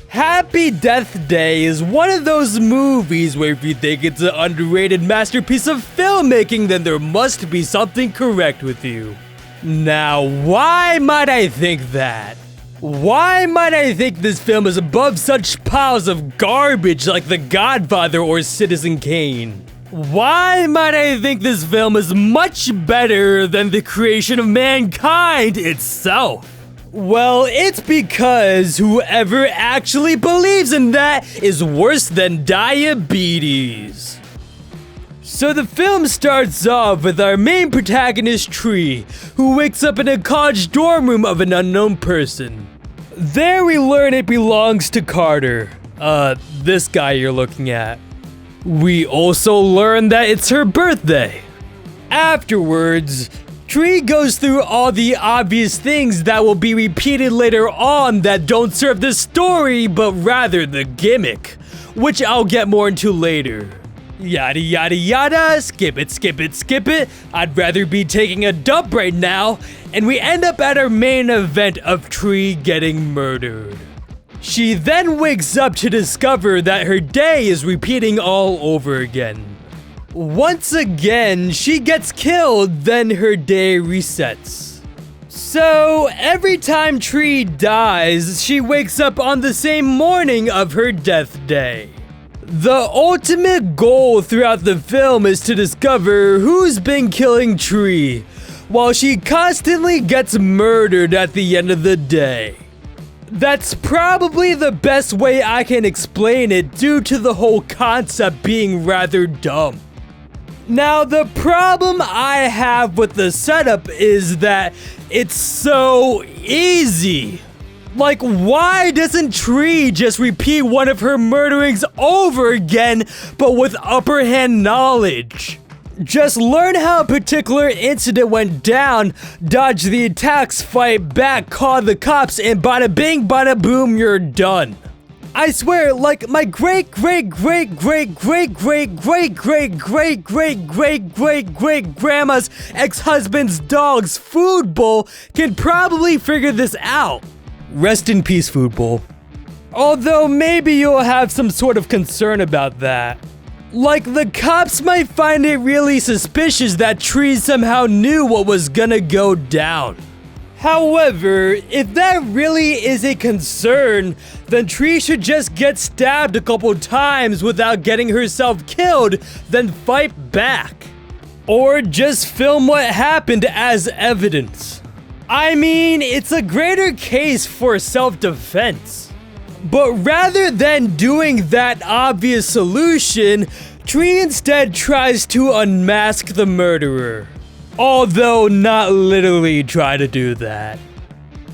Happy Death Day is one of those movies where if you think it's an underrated masterpiece of filmmaking, then there must be something correct with you. Now, why might I think that? Why might I think this film is above such piles of garbage like The Godfather or Citizen Kane? Why might I think this film is much better than the creation of mankind itself? Well, it's because whoever actually believes in that is worse than diabetes. So the film starts off with our main protagonist, Tree, who wakes up in a college dorm room of an unknown person. There we learn it belongs to Carter, this guy you're looking at. We also learn that it's her birthday. Afterwards, Tree goes through all the obvious things that will be repeated later on that don't serve the story, but rather the gimmick, which I'll get more into later. Yada yada yada, skip it, skip it, skip it, I'd rather be taking a dump right now, and we end up at our main event of Tree getting murdered. She then wakes up to discover that her day is repeating all over again. Once again, she gets killed, then her day resets. So, every time Tree dies, she wakes up on the same morning of her death day. The ultimate goal throughout the film is to discover who's been killing Tree, while she constantly gets murdered at the end of the day. That's probably the best way I can explain it due to the whole concept being rather dumb. Now, the problem I have with the setup is that it's so easy. Like, why doesn't Tree just repeat one of her murderings over again, but with upper hand knowledge? Just learn how a particular incident went down, dodge the attacks, fight back, call the cops, and bada bing, bada boom, you're done. I swear, like my great grandma's ex-husband's dog's food bowl can probably figure this out. Rest in peace, food bowl. Although maybe you'll have some sort of concern about that. Like, the cops might find it really suspicious that Tree somehow knew what was gonna go down. However, if that really is a concern, then Tree should just get stabbed a couple times without getting herself killed, then fight back. Or just film what happened as evidence. I mean, it's a greater case for self-defense. But rather than doing that obvious solution, Tree instead tries to unmask the murderer. Although not literally try to do that.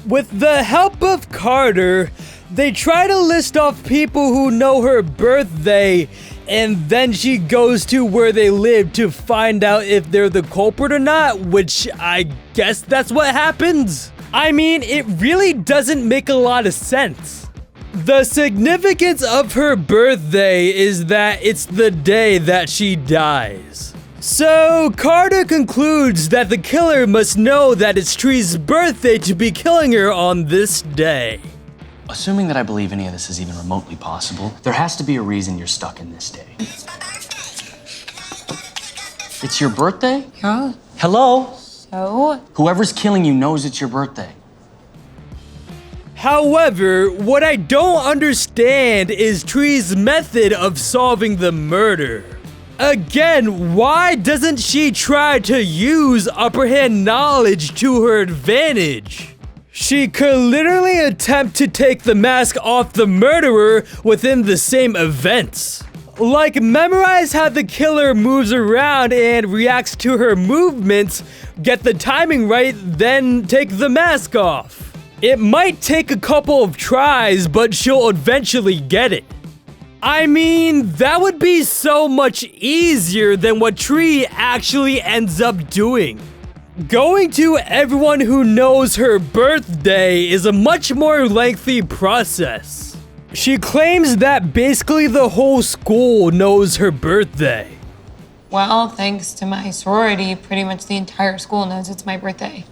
With the help of Carter, they try to list off people who know her birthday, and then she goes to where they live to find out if they're the culprit or not, which I guess that's what happens. I mean, it really doesn't make a lot of sense. The significance of her birthday is that it's the day that she dies. So, Carter concludes that the killer must know that it's Tree's birthday to be killing her on this day. Assuming that I believe any of this is even remotely possible, there has to be a reason you're stuck in this day. It's your birthday? Yeah. Hello? So? Whoever's killing you knows it's your birthday. However, what I don't understand is Tree's method of solving the murder. Again, why doesn't she try to use upper hand knowledge to her advantage? She could literally attempt to take the mask off the murderer within the same events. Like, memorize how the killer moves around and reacts to her movements, get the timing right, then take the mask off. It might take a couple of tries, but she'll eventually get it. I mean, that would be so much easier than what Tree actually ends up doing. Going to everyone who knows her birthday is a much more lengthy process. She claims that basically the whole school knows her birthday. Well, thanks to my sorority, pretty much the entire school knows it's my birthday.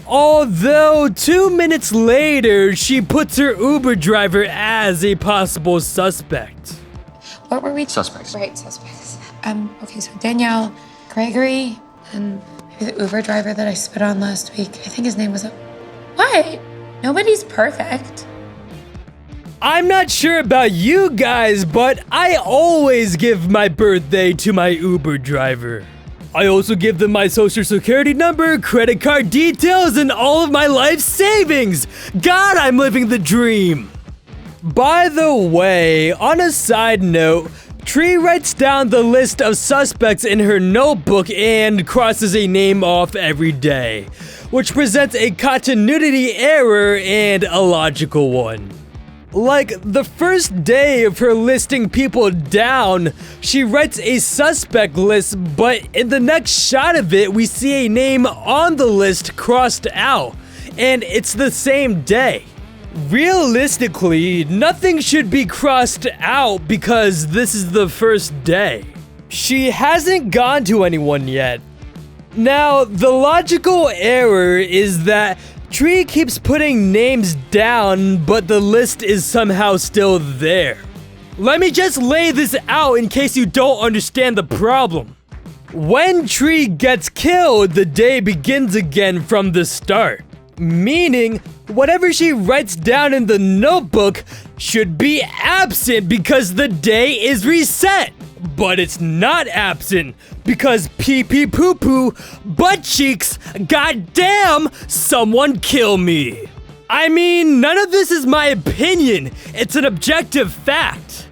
Although 2 minutes later, she puts her Uber driver as a possible suspect. What were we? Suspects. Right, suspects. Okay, so Danielle, Gregory, and maybe the Uber driver that I spit on last week. I think his name was... What? Nobody's perfect. I'm not sure about you guys, but I always give my birthday to my Uber driver. I also give them my social security number, credit card details, and all of my life savings. God, I'm living the dream. By the way, on a side note, Tree writes down the list of suspects in her notebook and crosses a name off every day, which presents a continuity error and a logical one. Like, the first day of her listing people down, she writes a suspect list, but in the next shot of it, we see a name on the list crossed out, and it's the same day. Realistically, nothing should be crossed out because this is the first day. She hasn't gone to anyone yet. Now, the logical error is that Tree keeps putting names down, but the list is somehow still there. Let me just lay this out in case you don't understand the problem. When Tree gets killed, the day begins again from the start. Meaning, whatever she writes down in the notebook should be absent because the day is reset. But it's not absent because pee pee poo poo, butt cheeks, goddamn, someone kill me. I mean, none of this is my opinion, it's an objective fact.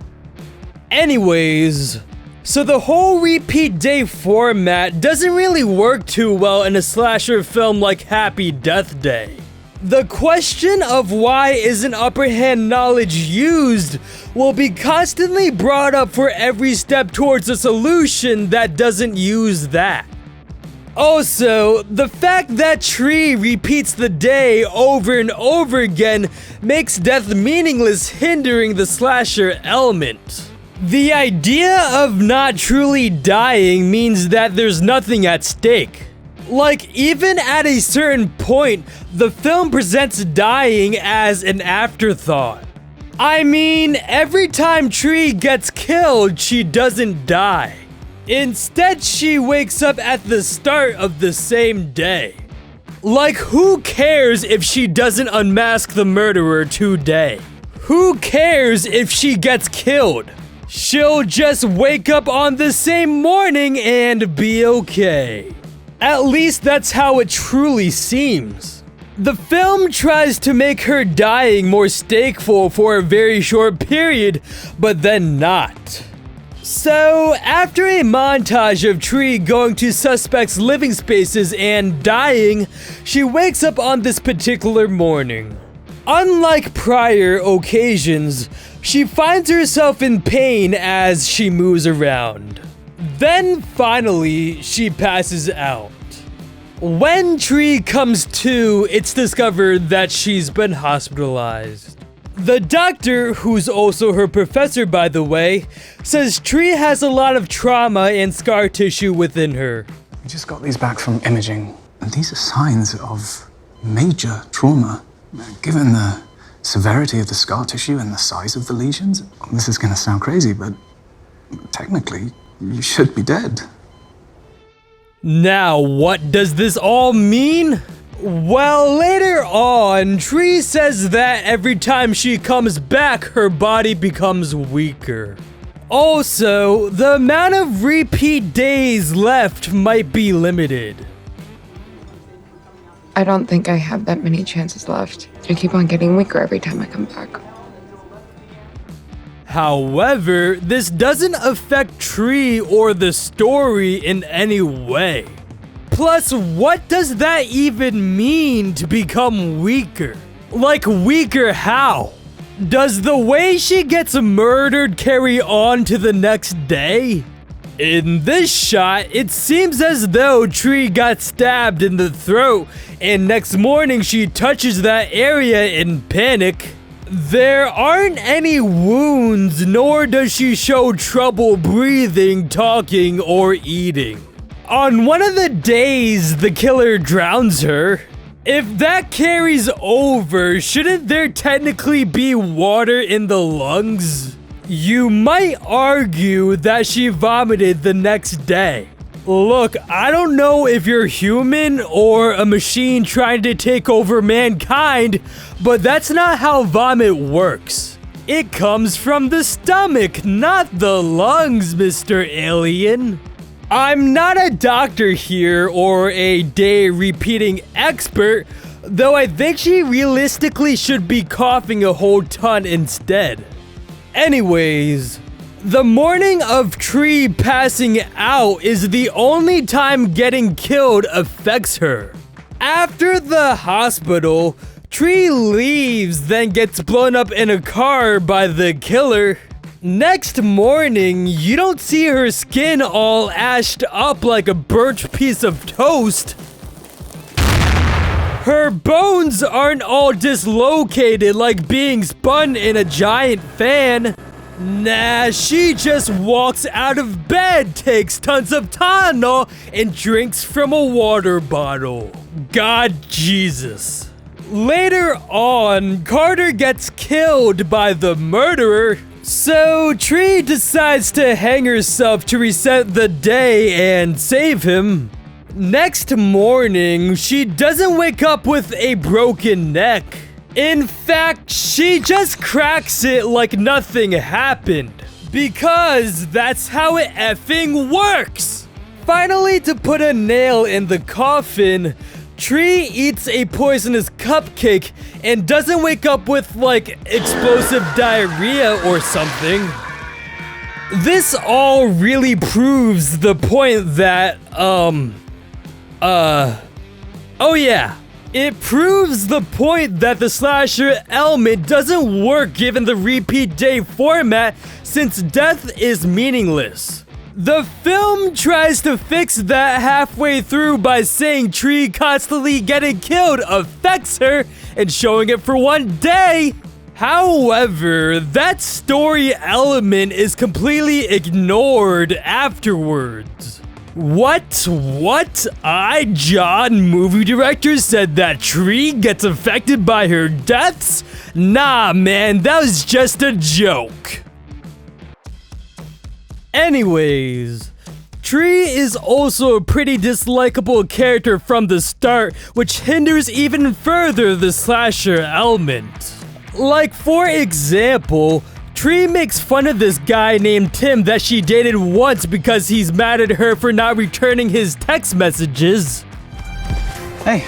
Anyways, so the whole repeat day format doesn't really work too well in a slasher film like Happy Death Day. The question of why isn't upper hand knowledge used will be constantly brought up for every step towards a solution that doesn't use that. Also, the fact that Tree repeats the day over and over again makes death meaningless, hindering the slasher element. The idea of not truly dying means that there's nothing at stake. Like, even at a certain point, the film presents dying as an afterthought. I mean, every time Tree gets killed, she doesn't die. Instead, she wakes up at the start of the same day. Like, who cares if she doesn't unmask the murderer today? Who cares if she gets killed? She'll just wake up on the same morning and be okay. At least that's how it truly seems. The film tries to make her dying more stakeful for a very short period, but then not. So, after a montage of Tree going to suspects' living spaces and dying, she wakes up on this particular morning. Unlike prior occasions, she finds herself in pain as she moves around. Then finally, she passes out. When Tree comes to, it's discovered that she's been hospitalized. The doctor, who's also her professor by the way, says Tree has a lot of trauma and scar tissue within her. We just got these back from imaging, and these are signs of major trauma. Given the severity of the scar tissue and the size of the lesions, this is going to sound crazy, but technically, you should be dead. Now, what does this all mean? Well, later on, Tree says that every time she comes back, her body becomes weaker. Also, the amount of repeat days left might be limited. I don't think I have that many chances left. I keep on getting weaker every time I come back. However, this doesn't affect Tree or the story in any way. Plus, what does that even mean to become weaker? Like, weaker how? Does the way she gets murdered carry on to the next day? In this shot, it seems as though Tree got stabbed in the throat, and next morning she touches that area in panic. There aren't any wounds, nor does she show trouble breathing, talking, or eating. On one of the days, the killer drowns her. If that carries over, shouldn't there technically be water in the lungs? You might argue that she vomited the next day. Look, I don't know if you're human or a machine trying to take over mankind, but that's not how vomit works. It comes from the stomach, not the lungs, Mr. Alien. I'm not a doctor here or a day repeating expert, though I think she realistically should be coughing a whole ton instead. Anyways, the morning of Tree passing out is the only time getting killed affects her. After the hospital, Tree leaves, then gets blown up in a car by the killer. Next morning, you don't see her skin all ashed up like a burnt piece of toast. Her bones aren't all dislocated like being spun in a giant fan. Nah, she just walks out of bed, takes tons of Tylenol, and drinks from a water bottle. God Jesus. Later on, Carter gets killed by the murderer. So, Tree decides to hang herself to reset the day and save him. Next morning, she doesn't wake up with a broken neck. In fact, she just cracks it like nothing happened. Because that's how it effing works! Finally, to put a nail in the coffin, Tree eats a poisonous cupcake and doesn't wake up with, like, explosive diarrhea or something. This all really proves the point that, oh yeah. It proves the point that the slasher element doesn't work given the repeat day format since death is meaningless. The film tries to fix that halfway through by saying Tree constantly getting killed affects her and showing it for one day. However, that story element is completely ignored afterwards. What? John, movie director, said that Tree gets affected by her deaths? Nah, man, that was just a joke. Anyways, Tree is also a pretty dislikable character from the start, which hinders even further the slasher element. Like, for example, Tree makes fun of this guy named Tim that she dated once because he's mad at her for not returning his text messages. Hey,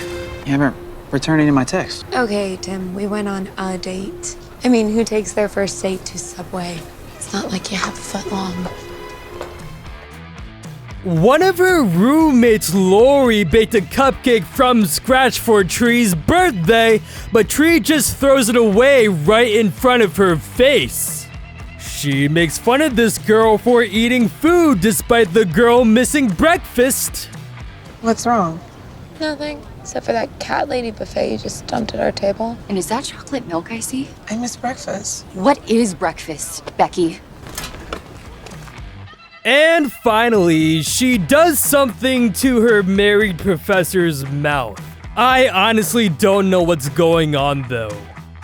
you haven't returned any of my texts. Okay, Tim, we went on a date. I mean, who takes their first date to Subway? It's not like you have a foot long. One of her roommates, Lori, baked a cupcake from scratch for Tree's birthday, but Tree just throws it away right in front of her face. She makes fun of this girl for eating food despite the girl missing breakfast. What's wrong? Nothing, except for that cat lady buffet you just dumped at our table. And is that chocolate milk I see? I miss breakfast. What is breakfast, Becky? And finally, she does something to her married professor's mouth. I honestly don't know what's going on though.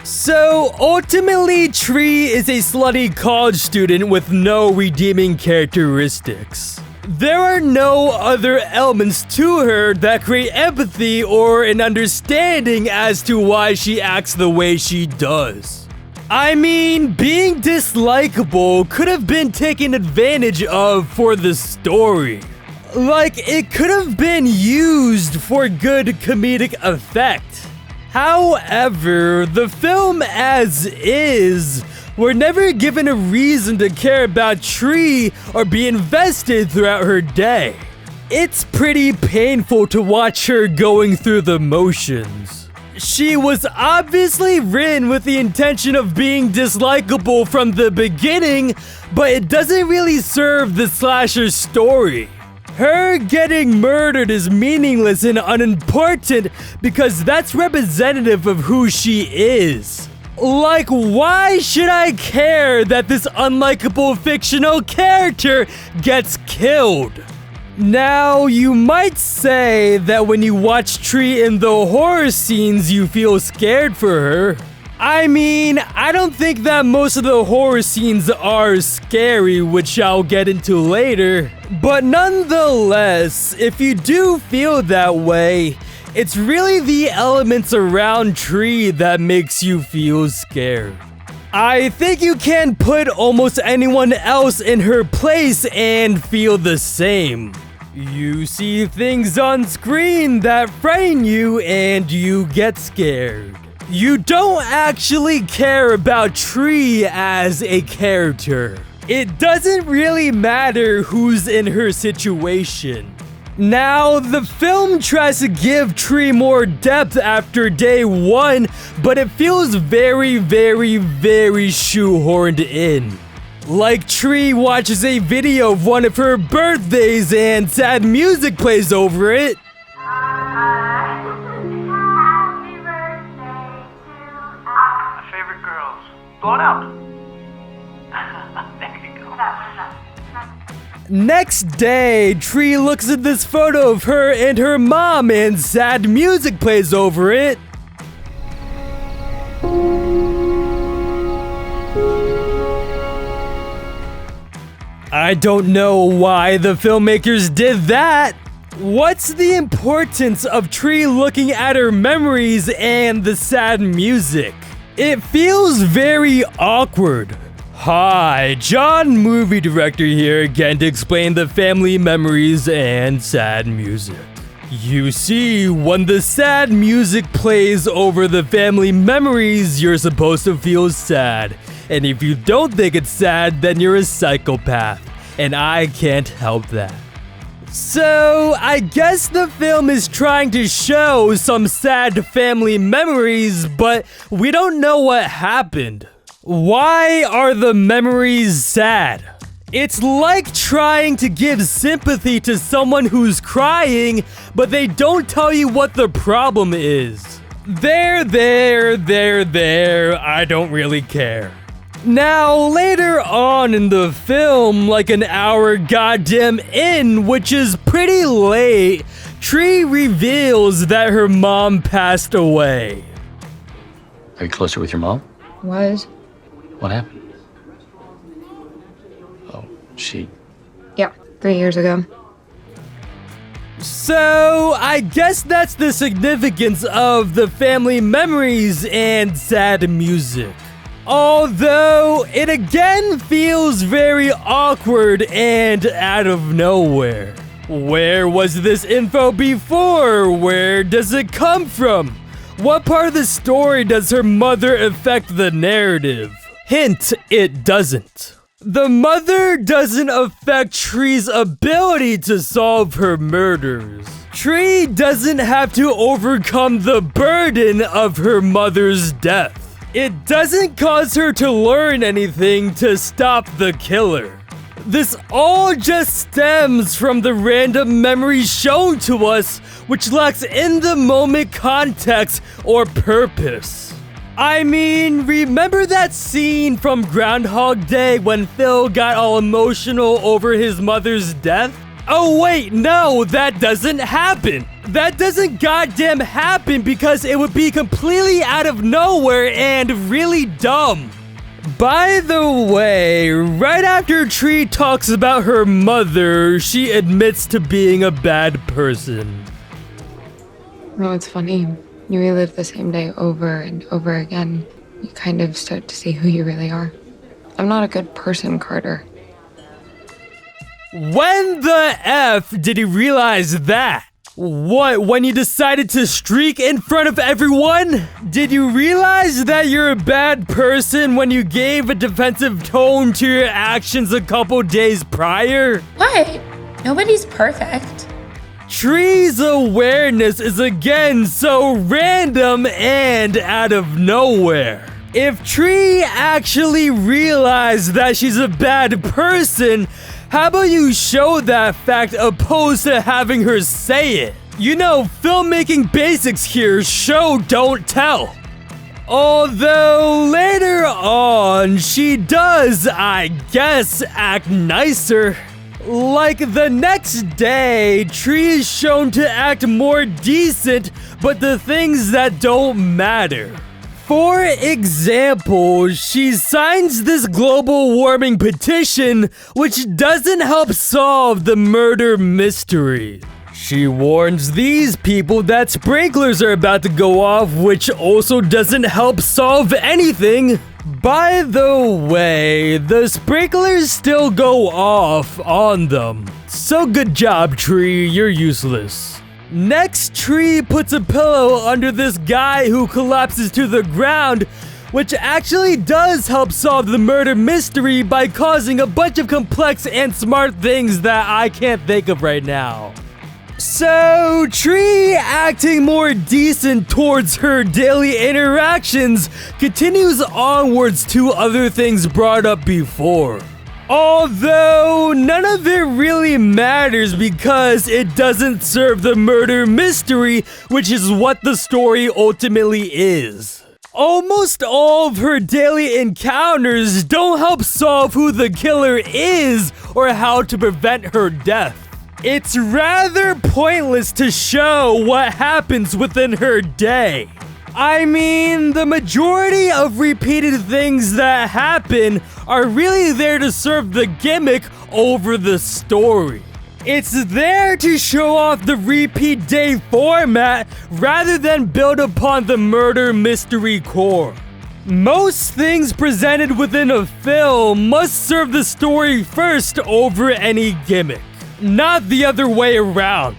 So ultimately, Tree is a slutty college student with no redeeming characteristics. There are no other elements to her that create empathy or an understanding as to why she acts the way she does. I mean, being dislikable could have been taken advantage of for the story. Like, it could have been used for good comedic effect. However, the film as is, we're never given a reason to care about Tree or be invested throughout her day. It's pretty painful to watch her going through the motions. She was obviously written with the intention of being dislikable from the beginning, but it doesn't really serve the slasher story. Her getting murdered is meaningless and unimportant because that's representative of who she is. Like, why should I care that this unlikable fictional character gets killed? Now, you might say that when you watch Tree in the horror scenes, you feel scared for her. I mean, I don't think that most of the horror scenes are scary, which I'll get into later. But nonetheless, if you do feel that way, it's really the elements around Tree that makes you feel scared. I think you can put almost anyone else in her place and feel the same. You see things on screen that frighten you and you get scared. You don't actually care about Tree as a character. It doesn't really matter who's in her situation. Now, the film tries to give Tree more depth after day one, but it feels very, very, very shoehorned in. Like Tree watches a video of one of her birthdays and sad music plays over it. My favorite girls. Blow it out. There you go. Next day, Tree looks at this photo of her and her mom and sad music plays over it. I don't know why the filmmakers did that. What's the importance of Tree looking at her memories and the sad music? It feels very awkward. Hi, John, movie director here again to explain the family memories and sad music. You see, when the sad music plays over the family memories, you're supposed to feel sad. And if you don't think it's sad, then you're a psychopath. And I can't help that. So, I guess the film is trying to show some sad family memories, but we don't know what happened. Why are the memories sad? It's like trying to give sympathy to someone who's crying, but they don't tell you what the problem is. There, I don't really care. Now, later on in the film, like an hour goddamn in, which is pretty late, Tree reveals that her mom passed away. Are you closer with your mom? Was? What happened? Oh, she... Yeah, 3 years ago. So, I guess that's the significance of the family memories and sad music. Although, it again feels very awkward and out of nowhere. Where was this info before? Where does it come from? What part of the story does her mother affect the narrative? Hint, it doesn't. The mother doesn't affect Tree's ability to solve her murders. Tree doesn't have to overcome the burden of her mother's death. It doesn't cause her to learn anything to stop the killer. This all just stems from the random memories shown to us, which lacks in-the-moment context or purpose. I mean, remember that scene from Groundhog Day when Phil got all emotional over his mother's death? Oh wait, no, that doesn't happen. That doesn't goddamn happen because it would be completely out of nowhere and really dumb. By the way, right after Tree talks about her mother, she admits to being a bad person. No, it's funny. You relive the same day over and over again. You kind of start to see who you really are. I'm not a good person, Carter. When the F did he realize that? What, when you decided to streak in front of everyone? Did you realize that you're a bad person when you gave a defensive tone to your actions a couple days prior? What? Nobody's perfect. Tree's awareness is again so random and out of nowhere. If Tree actually realized that she's a bad person, how about you show that fact opposed to having her say it? You know, filmmaking basics here, show don't tell. Although later on, she does, I guess, act nicer. Like the next day, Tree is shown to act more decent, but the things that don't matter. For example, she signs this global warming petition, which doesn't help solve the murder mystery. She warns these people that sprinklers are about to go off, which also doesn't help solve anything. By the way, the sprinklers still go off on them. So good job, Tree, you're useless. Next, Tree puts a pillow under this guy who collapses to the ground, which actually does help solve the murder mystery by causing a bunch of complex and smart things that I can't think of right now. So, Tree, acting more decent towards her daily interactions, continues onwards to other things brought up before. Although, none of it really matters because it doesn't serve the murder mystery, which is what the story ultimately is. Almost all of her daily encounters don't help solve who the killer is or how to prevent her death. It's rather pointless to show what happens within her day. I mean, the majority of repeated things that happen are really there to serve the gimmick over the story. It's there to show off the repeat day format rather than build upon the murder mystery core. Most things presented within a film must serve the story first over any gimmick, not the other way around.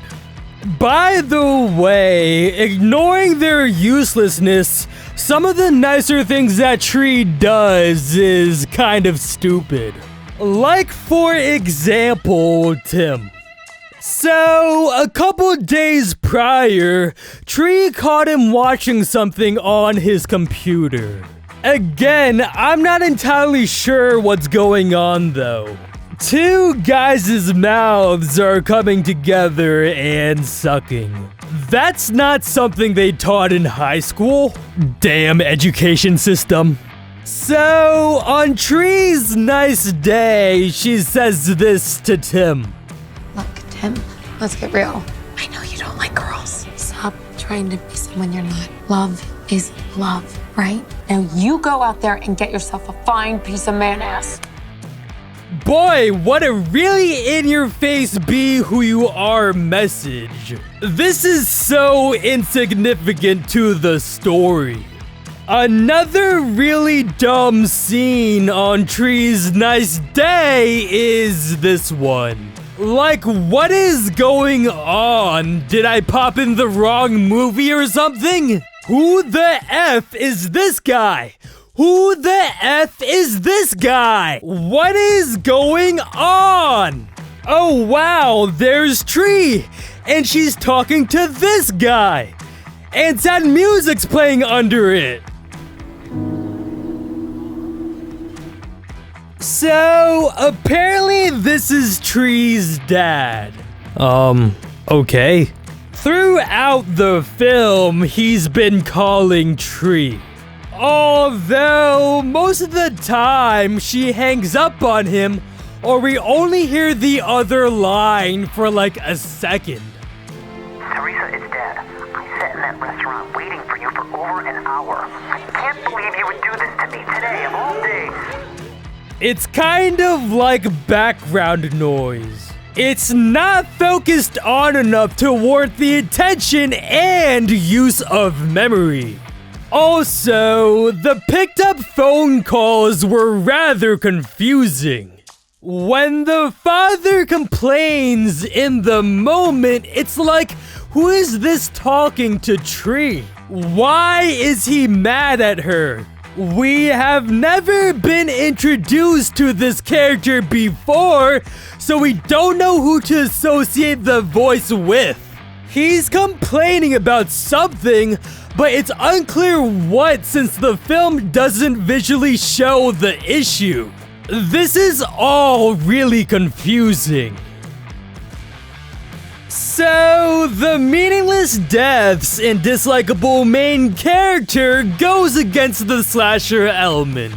By the way, ignoring their uselessness, some of the nicer things that Tree does is kind of stupid. Like, for example, Tim. So, a couple days prior, Tree caught him watching something on his computer. Again, I'm not entirely sure what's going on though. Two guys' mouths are coming together and sucking. That's not something they taught in high school. Damn education system. So, on Tree's nice day, she says this to Tim. Look, Tim, let's get real. I know you don't like girls. Stop trying to be someone you're not. Love is love, right? Now you go out there and get yourself a fine piece of man ass. Boy, what a really in-your-face be who you are message. This is so insignificant to the story. Another really dumb scene on Tree's nice day is this one. Like, what is going on? Did I pop in the wrong movie or something? Who the F is this guy? Who the F is this guy? What is going on? Oh wow, there's Tree, and she's talking to this guy. And sad music's playing under it. So, apparently this is Tree's dad. Okay. Throughout the film, he's been calling Tree. Although, most of the time, she hangs up on him, or we only hear the other line for like a second. Teresa, it's Dad. I sat in that restaurant waiting for you for over an hour. I can't believe you would do this to me today of all days. It's kind of like background noise. It's not focused on enough to warrant the attention and use of memory. Also, the picked up phone calls were rather confusing. When the father complains in the moment, it's like, who is this talking to Tree? Why is he mad at her? We have never been introduced to this character before, so we don't know who to associate the voice with. He's complaining about something, but it's unclear what since the film doesn't visually show the issue. This is all really confusing. So, the meaningless deaths and dislikable main character goes against the slasher element.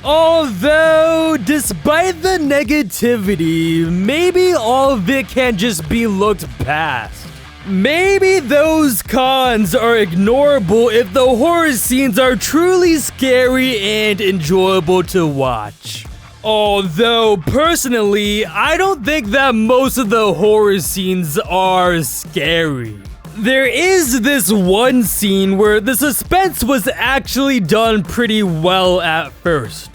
Although, despite the negativity, maybe all of it can just be looked past. Maybe those cons are ignorable if the horror scenes are truly scary and enjoyable to watch. Although, personally, I don't think that most of the horror scenes are scary. There is this one scene where the suspense was actually done pretty well at first.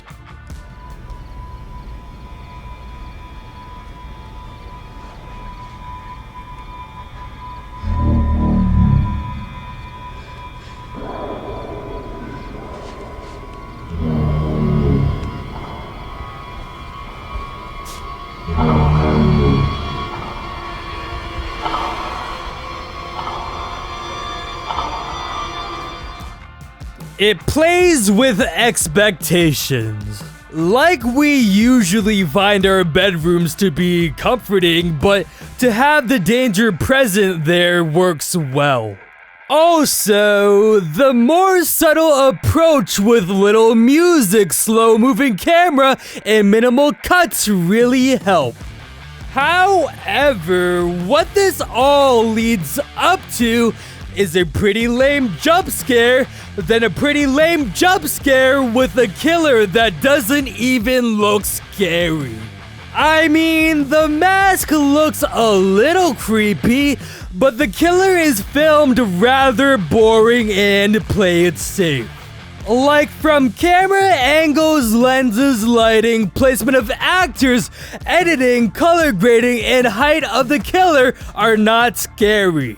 It plays with expectations. Like we usually find our bedrooms to be comforting, but to have the danger present there works well. Also, the more subtle approach with little music, slow-moving camera, and minimal cuts really help. However, what this all leads up to is a pretty lame jump scare, then a pretty lame jump scare with a killer that doesn't even look scary. I mean, the mask looks a little creepy, but the killer is filmed rather boring and play it safe. Like from camera angles, lenses, lighting, placement of actors, editing, color grading, and height of the killer are not scary.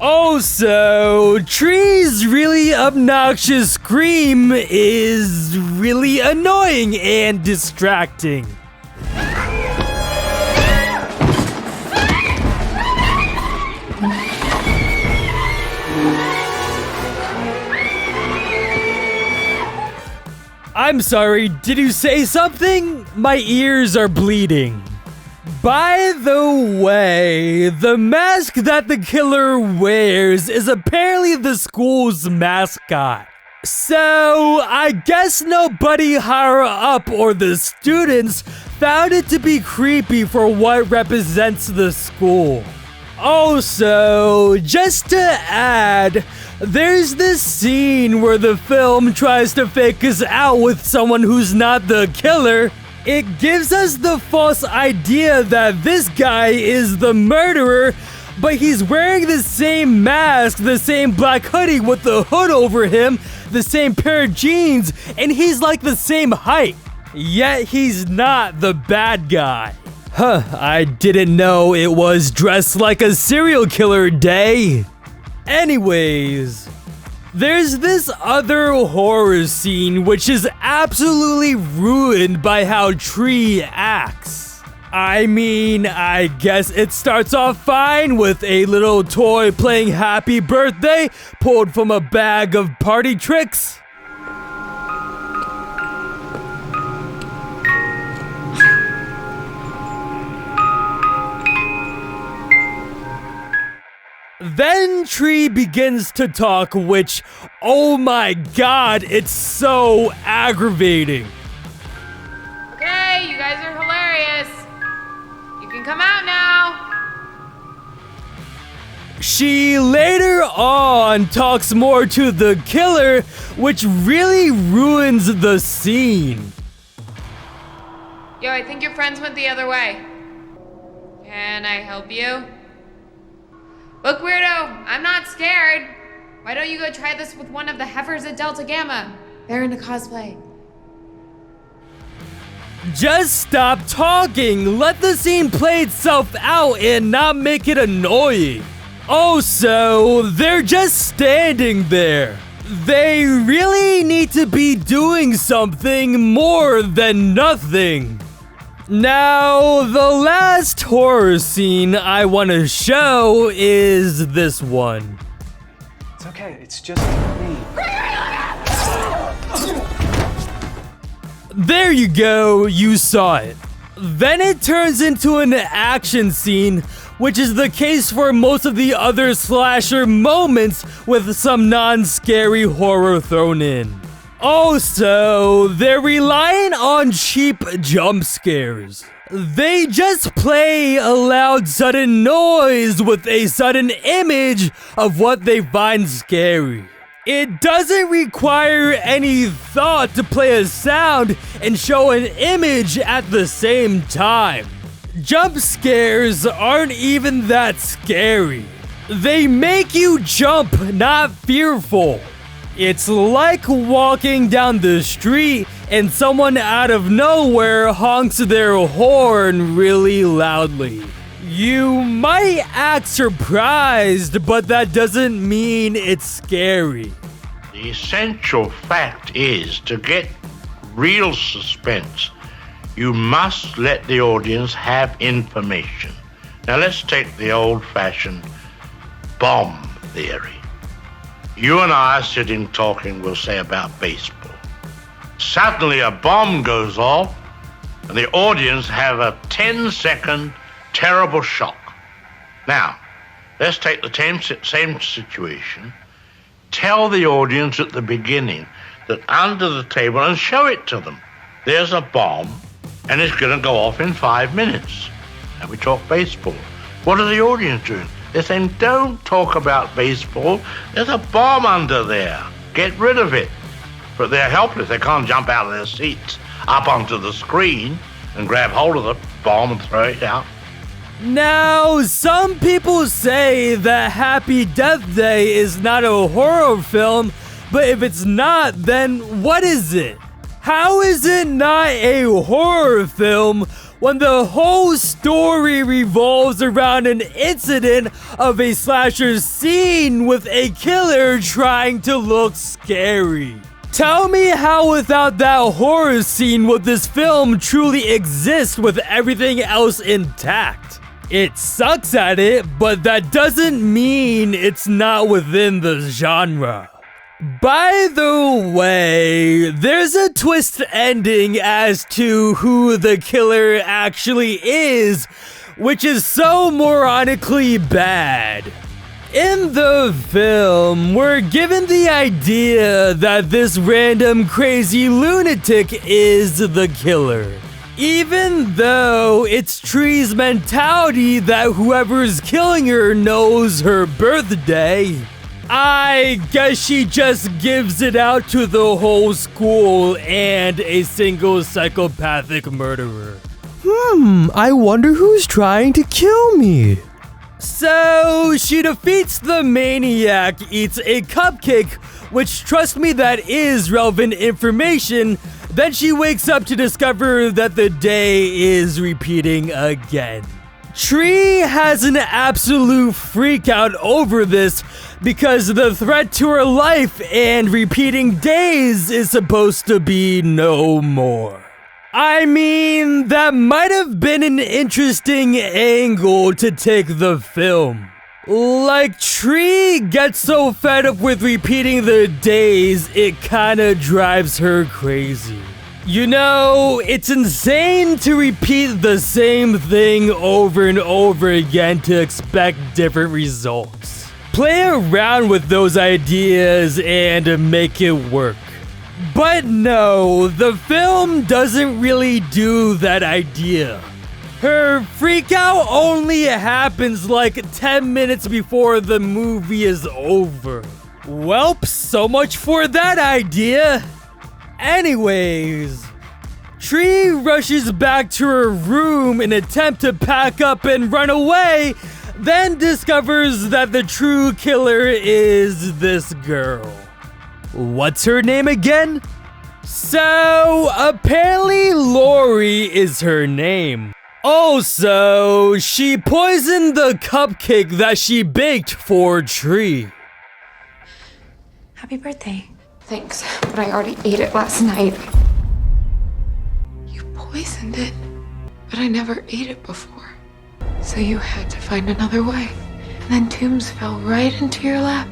Also, Tree's really obnoxious scream is really annoying and distracting. I'm sorry, did you say something? My ears are bleeding. By the way, the mask that the killer wears is apparently the school's mascot. So, I guess nobody higher up or the students found it to be creepy for what represents the school. Also, just to add, there's this scene where the film tries to fake us out with someone who's not the killer. It gives us the false idea that this guy is the murderer, but he's wearing the same mask, the same black hoodie with the hood over him, the same pair of jeans, and he's like the same height. Yet he's not the bad guy. I didn't know it was dressed like a serial killer day. Anyways, there's this other horror scene which is absolutely ruined by how Tree acts. I mean, I guess it starts off fine with a little toy playing Happy Birthday pulled from a bag of party tricks. Then Tree begins to talk, which, oh my god, it's so aggravating. Okay, you guys are hilarious. You can come out now. She later on talks more to the killer, which really ruins the scene. Yo, I think your friends went the other way. Can I help you? Look, weirdo, I'm not scared. Why don't you go try this with one of the heifers at Delta Gamma? They're into cosplay. Just stop talking. Let the scene play itself out and not make it annoying. Also, they're just standing there. They really need to be doing something more than nothing. Now, the last horror scene I want to show is this one. It's okay, it's just me. There you go, you saw it. Then it turns into an action scene, which is the case for most of the other slasher moments with some non-scary horror thrown in. Also, they're relying on cheap jump scares. They just play a loud sudden noise with a sudden image of what they find scary. It doesn't require any thought to play a sound and show an image at the same time. Jump scares aren't even that scary. They make you jump, not fearful. It's like walking down the street and someone out of nowhere honks their horn really loudly. You might act surprised, but that doesn't mean it's scary. The essential fact is, to get real suspense, you must let the audience have information. Now let's take the old-fashioned bomb theory. You and I are sitting talking, we'll say, about baseball. Suddenly a bomb goes off and the audience have a 10-second terrible shock. Now, let's take the same situation, tell the audience at the beginning that under the table, and show it to them, there's a bomb and it's going to go off in 5 minutes. And we talk baseball. What are the audience doing? They're saying, don't talk about baseball. There's a bomb under there. Get rid of it. But they're helpless. They can't jump out of their seats up onto the screen and grab hold of the bomb and throw it out. Now, some people say that Happy Death Day is not a horror film, but if it's not, then what is it? How is it not a horror film when the whole story revolves around an incident of a slasher scene with a killer trying to look scary? Tell me how without that horror scene would this film truly exist with everything else intact? It sucks at it, but that doesn't mean it's not within the genre. By the way, there's a twist ending as to who the killer actually is, which is so moronically bad. In the film, we're given the idea that this random crazy lunatic is the killer. Even though it's Tree's mentality that whoever's killing her knows her birthday, I guess she just gives it out to the whole school and a single psychopathic murderer. I wonder who's trying to kill me. So she defeats the maniac, eats a cupcake, which, trust me, that is relevant information. Then she wakes up to discover that the day is repeating again. Tree has an absolute freak out over this because the threat to her life and repeating days is supposed to be no more. I mean, that might have been an interesting angle to take the film. Like, Tree gets so fed up with repeating the days, it kinda drives her crazy. You know, it's insane to repeat the same thing over and over again to expect different results. Play around with those ideas and make it work. But no, the film doesn't really do that idea. Her freakout only happens like 10 minutes before the movie is over. Welp, so much for that idea. Anyways, Tree rushes back to her room in an attempt to pack up and run away, then discovers that the true killer is this girl. What's her name again? So, apparently Lori is her name. Also, she poisoned the cupcake that she baked for Tree. Happy birthday. Thanks, but I already ate it last night. You poisoned it, but I never ate it before. So you had to find another way. And then Toombs fell right into your lap.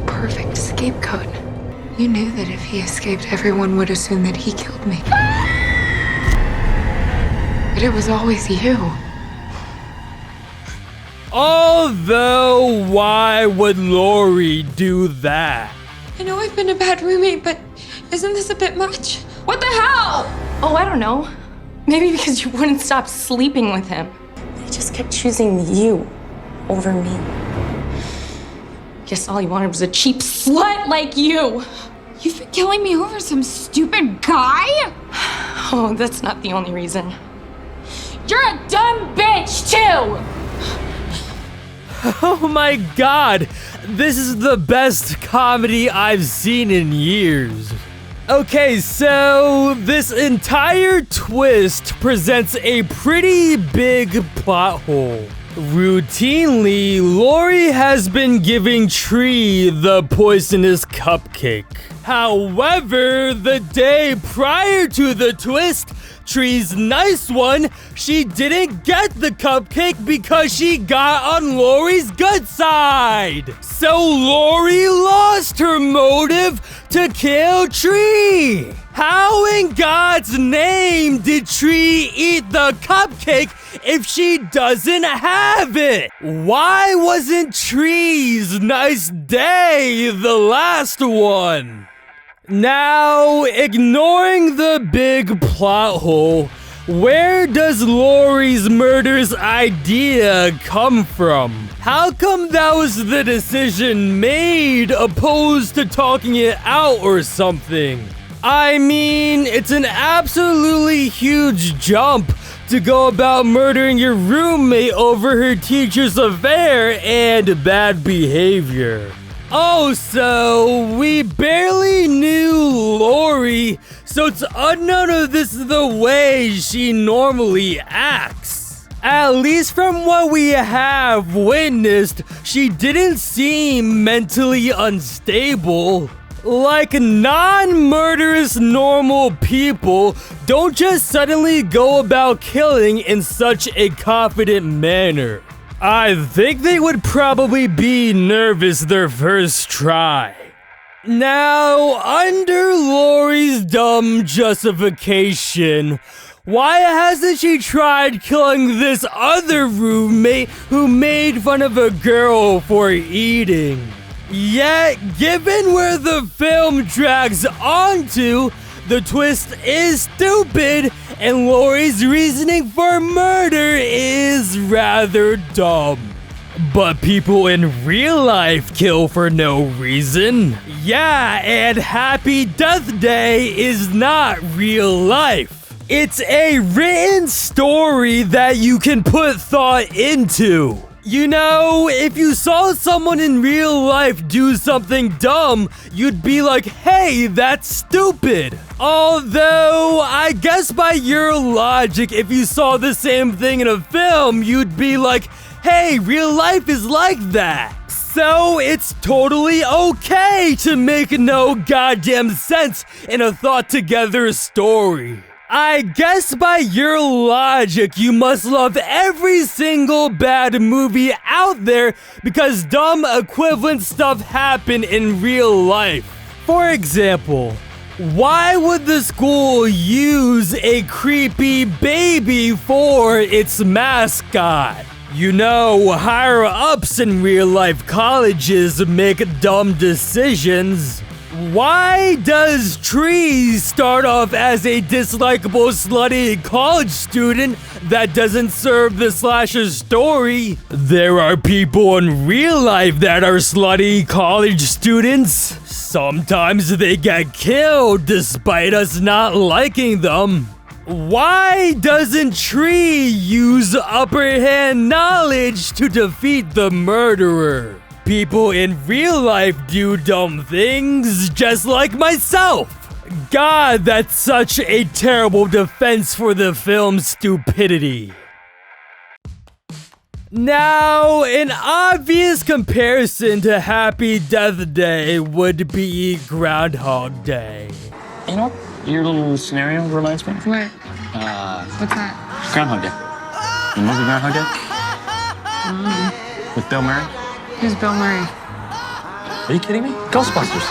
Perfect scapegoat. You knew that if he escaped, everyone would assume that he killed me. But it was always you. Although, why would Lori do that? I know I've been a bad roommate, but isn't this a bit much? What the hell? Oh, I don't know. Maybe because you wouldn't stop sleeping with him. He just kept choosing you over me. Guess all he wanted was a cheap slut like you. You've been killing me over some stupid guy? Oh, that's not the only reason. You're a dumb bitch, too! Oh my god, this is the best comedy I've seen in years. Okay, so this entire twist presents a pretty big plot hole. Routinely, Lori has been giving Tree the poisonous cupcake. However, the day prior to the twist, Tree's nice one, she didn't get the cupcake because she got on Lori's good side. So Lori lost her motive to kill Tree. How in God's name did Tree eat the cupcake if she doesn't have it? Why wasn't Tree's nice day the last one? Now, ignoring the big plot hole, where does Lori's murder's idea come from? How come that was the decision made opposed to talking it out or something? I mean, it's an absolutely huge jump to go about murdering your roommate over her teacher's affair and bad behavior. Also, we barely knew Lori, so it's unknown if this is the way she normally acts. At least from what we have witnessed, she didn't seem mentally unstable. Like non-murderous normal people don't just suddenly go about killing in such a confident manner. I think they would probably be nervous their first try. Now, under Lori's dumb justification, why hasn't she tried killing this other roommate who made fun of a girl for eating? Yet, given where the film drags onto, the twist is stupid, and Lori's reasoning for murder is rather dumb. But people in real life kill for no reason. Yeah, and Happy Death Day is not real life. It's a written story that you can put thought into. You know, if you saw someone in real life do something dumb, you'd be like, hey, that's stupid. Although, I guess by your logic, if you saw the same thing in a film, you'd be like, hey, real life is like that. So it's totally okay to make no goddamn sense in a thought together story. I guess by your logic, you must love every single bad movie out there because dumb equivalent stuff happen in real life. For example, why would the school use a creepy baby for its mascot? You know, higher ups in real life colleges make dumb decisions. Why does Tree start off as a dislikable, slutty college student that doesn't serve the slasher story? There are people in real life that are slutty college students. Sometimes they get killed despite us not liking them. Why doesn't Tree use upper hand knowledge to defeat the murderer? People in real life do dumb things, just like myself. God, that's such a terrible defense for the film's stupidity. Now, an obvious comparison to Happy Death Day would be Groundhog Day. You know what your little scenario reminds me of? What? What's that? Groundhog Day. The movie Groundhog Day? With Bill Murray? Who's Bill Murray? Are you kidding me? Ghostbusters.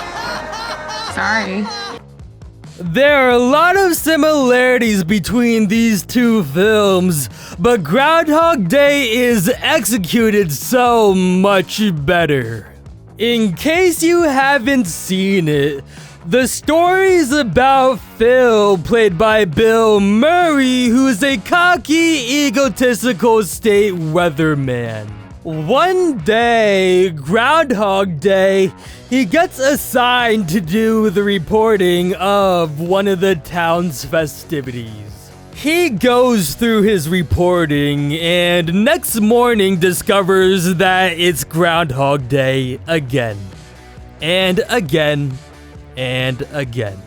Sorry. There are a lot of similarities between these two films, but Groundhog Day is executed so much better. In case you haven't seen it, the story's about Phil, played by Bill Murray, who's a cocky, egotistical state weatherman. One day, Groundhog Day, he gets assigned to do the reporting of one of the town's festivities. He goes through his reporting and next morning discovers that it's Groundhog Day again. And again. And again.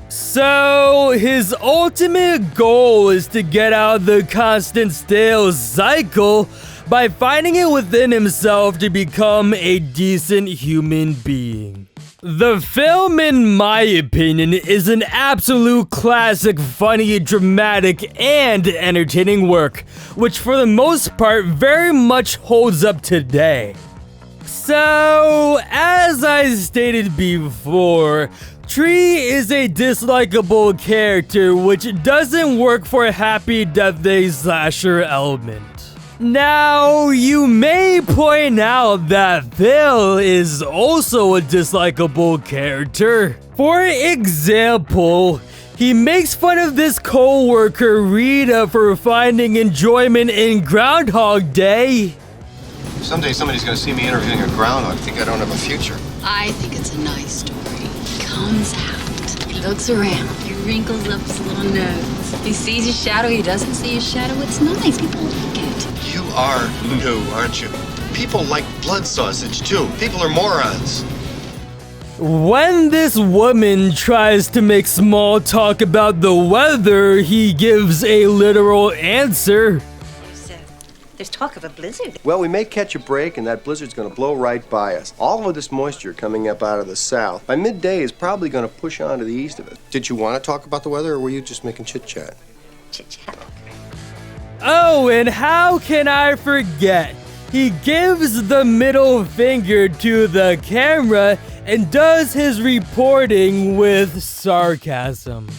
So his ultimate goal is to get out of the constant stale cycle by finding it within himself to become a decent human being. The film, in my opinion, is an absolute classic, funny, dramatic, and entertaining work, which for the most part very much holds up today. So, as I stated before, Tree is a dislikable character which doesn't work for a Happy Death Day slasher element. Now, you may point out that Phil is also a dislikable character. For example, he makes fun of this co-worker Rita for finding enjoyment in Groundhog Day. Someday somebody's gonna see me interviewing a groundhog. Think I don't have a future. I think it's a nice story. He comes out, he looks around, he wrinkles up his little nose. He sees his shadow, he doesn't see his shadow. It's nice, people like it. You are new, aren't you? People like blood sausage, too. People are morons. When this woman tries to make small talk about the weather, he gives a literal answer. There's talk of a blizzard. Well, we may catch a break, and that blizzard's going to blow right by us. All of this moisture coming up out of the south, by midday, is probably going to push on to the east of it. Did you want to talk about the weather, or were you just making chit-chat? Chit-chat. Oh, and how can I forget? He gives the middle finger to the camera and does his reporting with sarcasm.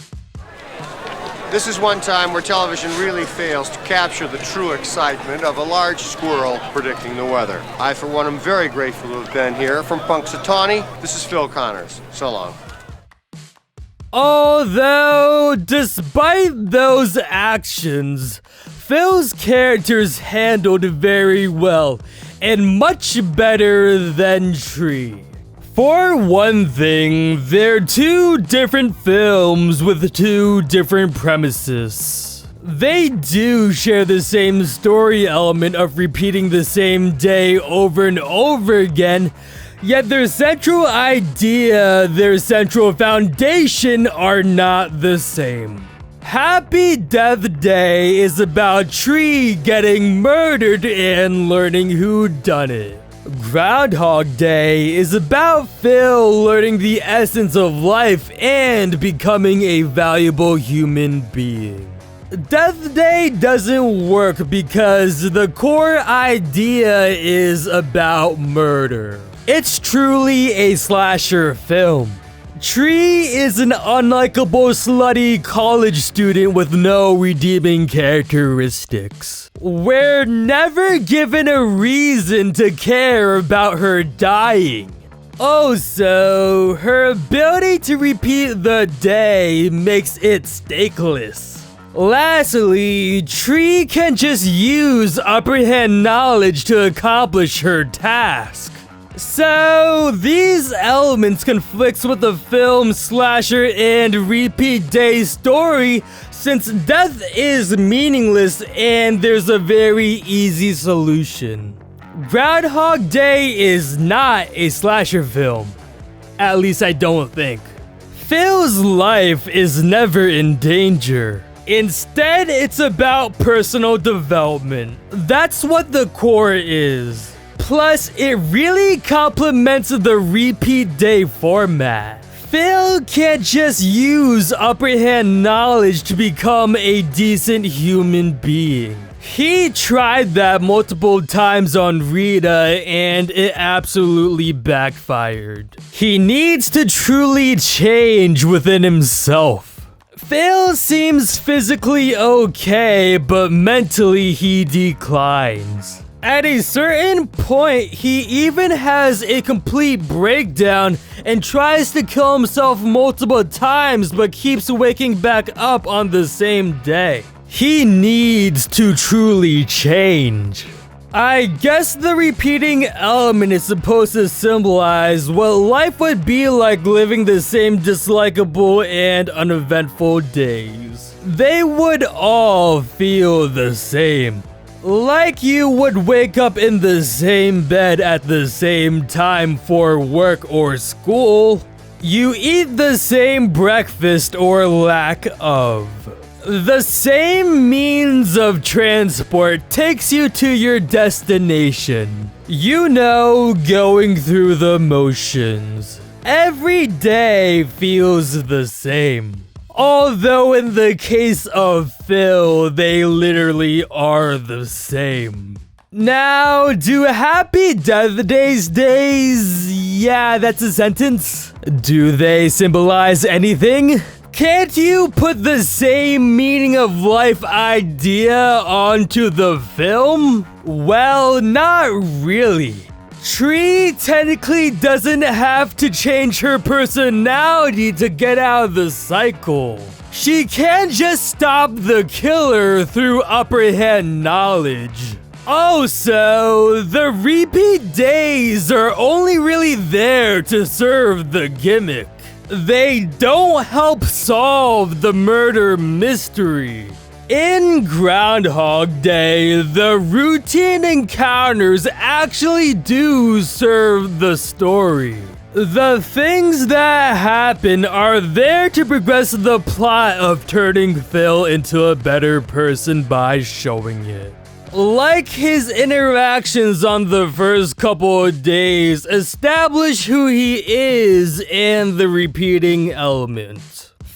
This is one time where television really fails to capture the true excitement of a large squirrel predicting the weather. I, for one, am very grateful to have been here. From Punxsutawney, this is Phil Connors. So long. Although, despite those actions, Phil's character's handled very well, and much better than Tree. For one thing, they're two different films with two different premises. They do share the same story element of repeating the same day over and over again, yet their central idea, their central foundation are not the same. Happy Death Day is about Tree getting murdered and learning who done it. Groundhog Day is about Phil learning the essence of life and becoming a valuable human being. Death Day doesn't work because the core idea is about murder. It's truly a slasher film. Tree is an unlikable, slutty college student with no redeeming characteristics. We're never given a reason to care about her dying. Also, her ability to repeat the day makes it stakeless. Lastly, Tree can just use upper hand knowledge to accomplish her task. So, these elements conflicts with the film, slasher, and repeat day story since death is meaningless and there's a very easy solution. Groundhog Day is not a slasher film. At least I don't think. Phil's life is never in danger. Instead, it's about personal development. That's what the core is. Plus, it really complements the repeat day format. Phil can't just use upper hand knowledge to become a decent human being. He tried that multiple times on Rita and it absolutely backfired. He needs to truly change within himself. Phil seems physically okay, but mentally he declines. At a certain point, he even has a complete breakdown and tries to kill himself multiple times but keeps waking back up on the same day. He needs to truly change. I guess the repeating element is supposed to symbolize what life would be like living the same dislikable and uneventful days. They would all feel the same. Like you would wake up in the same bed at the same time for work or school. You eat the same breakfast or lack of. The same means of transport takes you to your destination. You know, going through the motions. Every day feels the same. Although in the case of Phil, they literally are the same. Now, do Happy Death Days yeah, that's a sentence. Do they symbolize anything? Can't you put the same meaning of life idea onto the film? Well, not really. Tree technically doesn't have to change her personality to get out of the cycle. She can't just stop the killer through upper hand knowledge. Also, the repeat days are only really there to serve the gimmick. They don't help solve the murder mystery. In Groundhog Day, the routine encounters actually do serve the story. The things that happen are there to progress the plot of turning Phil into a better person by showing it. Like his interactions on the first couple of days establish who he is and the repeating element.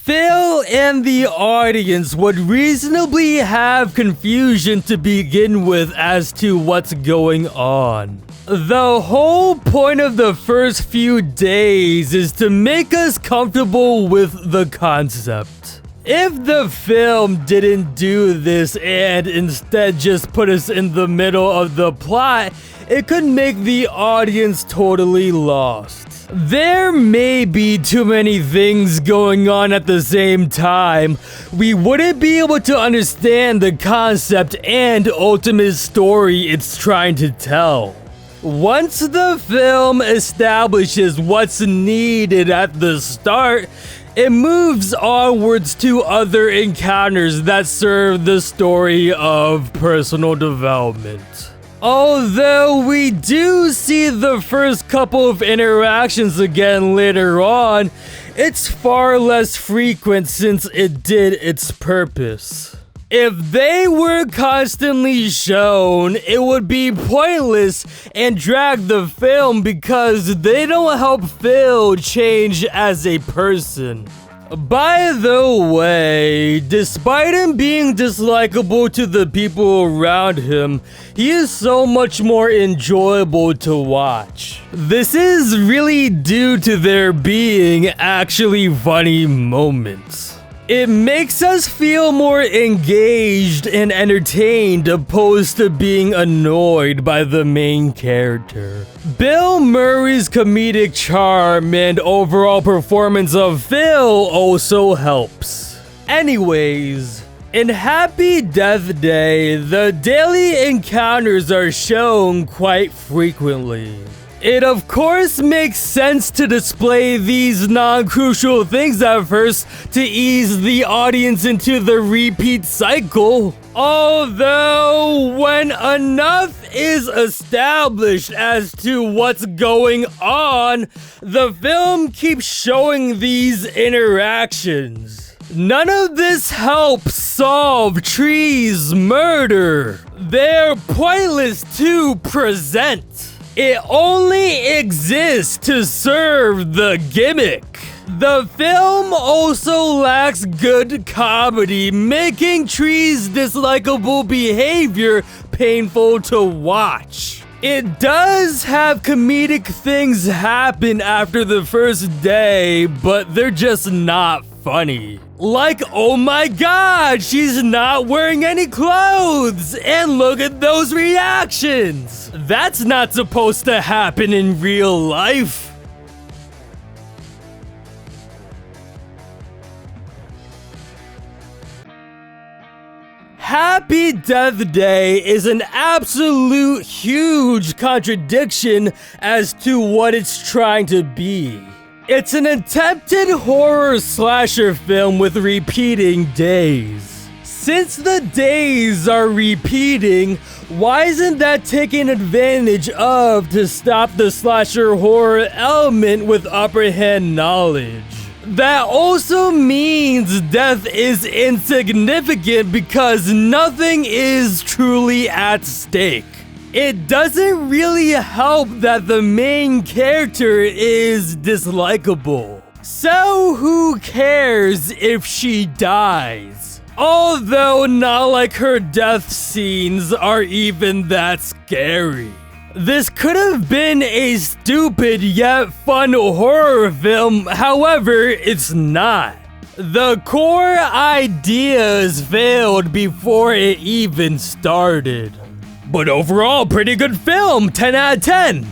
Phil and the audience would reasonably have confusion to begin with as to what's going on. The whole point of the first few days is to make us comfortable with the concept. If the film didn't do this and instead just put us in the middle of the plot, it could make the audience totally lost. There may be too many things going on at the same time. We wouldn't be able to understand the concept and ultimate story it's trying to tell. Once the film establishes what's needed at the start, it moves onwards to other encounters that serve the story of personal development. Although we do see the first couple of interactions again later on, it's far less frequent since it did its purpose. If they were constantly shown, it would be pointless and drag the film because they don't help Phil change as a person. By the way, despite him being dislikable to the people around him, he is so much more enjoyable to watch. This is really due to there being actually funny moments. It makes us feel more engaged and entertained opposed to being annoyed by the main character. Bill Murray's comedic charm and overall performance of Phil also helps. Anyways, in Happy Death Day, the daily encounters are shown quite frequently. It of course makes sense to display these non-crucial things at first to ease the audience into the repeat cycle. Although, when enough is established as to what's going on, the film keeps showing these interactions. None of this helps solve Tree's murder. They're pointless to present. It only exists to serve the gimmick. The film also lacks good comedy, making Tree's dislikable behavior painful to watch. It does have comedic things happen after the first day, but they're just not funny. Like, oh my god, she's not wearing any clothes! And look at those reactions! That's not supposed to happen in real life. Happy Death Day is an absolute huge contradiction as to what it's trying to be. It's an attempted horror slasher film with repeating days. Since the days are repeating, why isn't that taken advantage of to stop the slasher horror element with upper hand knowledge? That also means death is insignificant because nothing is truly at stake. It doesn't really help that the main character is dislikable. So who cares if she dies? Although not like her death scenes are even that scary. This could have been a stupid yet fun horror film, however, it's not. The core ideas failed before it even started. But overall, pretty good film, 10 out of 10.